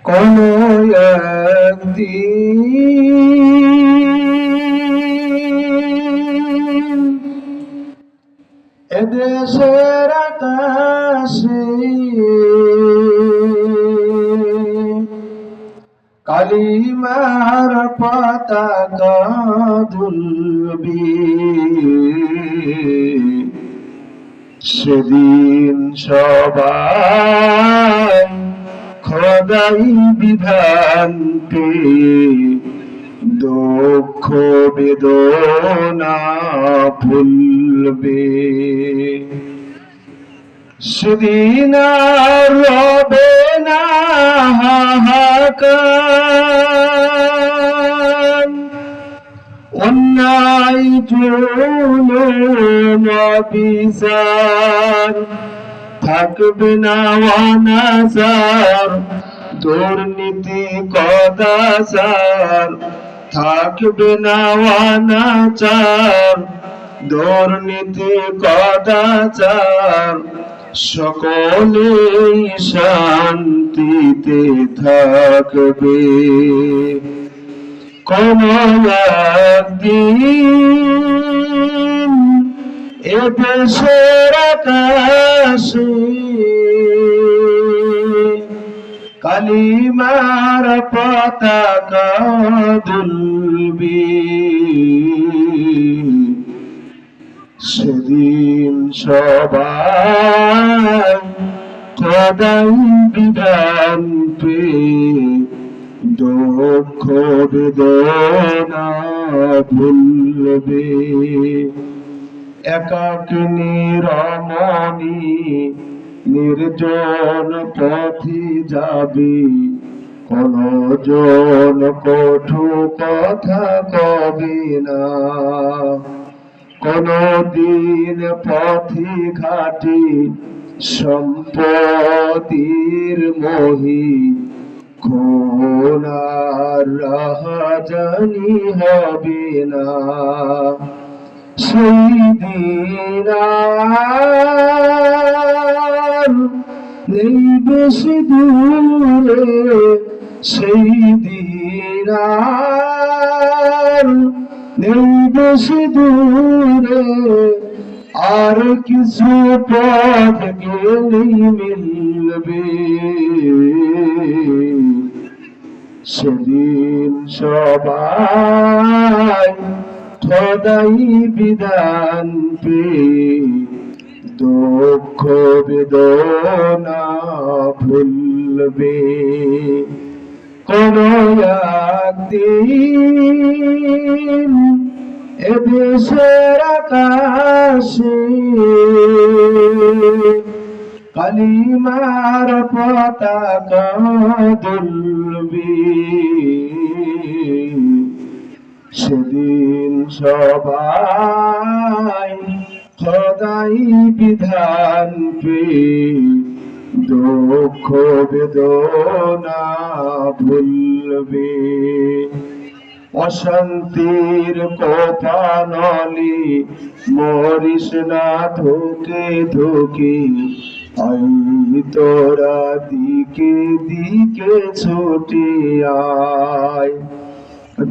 কোনো একদিন এদেশের আকাশে কালিমার পতাকা দুলবে, সেদিন সবাই খোদাই বিধান পেয়ে দুঃখ বেদনা ভুলবে। সেদিন আর রবে না হাহাকার, অন্যায় জুলুম বিচার, থাকবে না অনাচার দুর্নীতি কদাচার, থাকবে না অনাচার দুর্নীতি কদাচার, সকলেই শান্তিতে থাকবে। কোন একদিন এদেশের আকাশে কালিমার পতাকা দুলবে, সেদিন সবাই খোদাই বিধান পেয়ে দুঃখ বেদনা ভুলবে। একাকিনী রমণী নির্জন পথে যাবে, কোন জন কটু কথা কবে না, কোনদিন পথে ঘাটে সম্পদের মোহে খুনার রাহাজানি হবে না। সেই দিন আর নেই বেশি দূরে, সেই দিন আর নেই বেশি দূরে, আর কিছু পথ গেলেই মিলবে। সেদিন সবাই খোদাই বিধান পেয়ে দুঃখ বেদনা ভুলবে। কোন একদিন এদেশের আকাশে কালিমার পতাকা দুলবে, সেদিন সবাই খোদাই বিধান পেয়ে দুঃখ বেদনা ভুলবে। অশান্তির কোপানলে মরিস না ধুকে ধুকে, আই তোরা দিকে দিকে ছুটে আয়।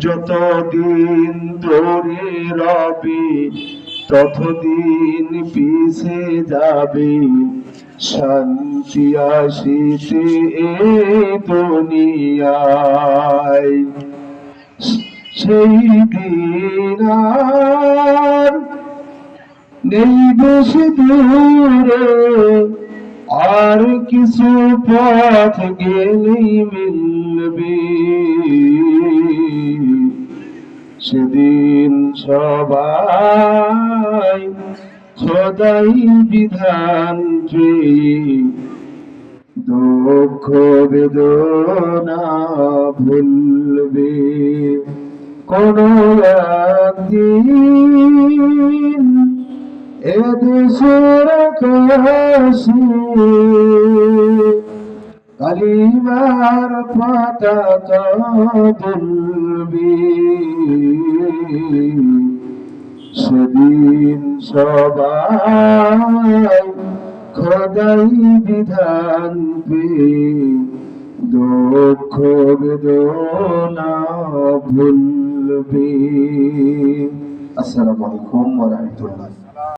যতদিন ধরে রবে ততদিন পিছে যাবে, শান্তি আসিতে এ দুনিয়ায়। সেই দিন আর নেই বেশি দূরে, আর কিছু পথ গেলেই মিলবে। সেদিন সবাই খোদাই বিধান পেয়ে দুঃখ বেদনা ভুলবে। কোন একদিন এদেশের আকাশে কালিমার পতাকা দুলবে, সেদিন সবাই খোদাই বিধান পেয়ে দুঃখ বেদনা ভুলবি। আসসালামু আলাইকুম ওয়া রাহমাতুল্লাহ।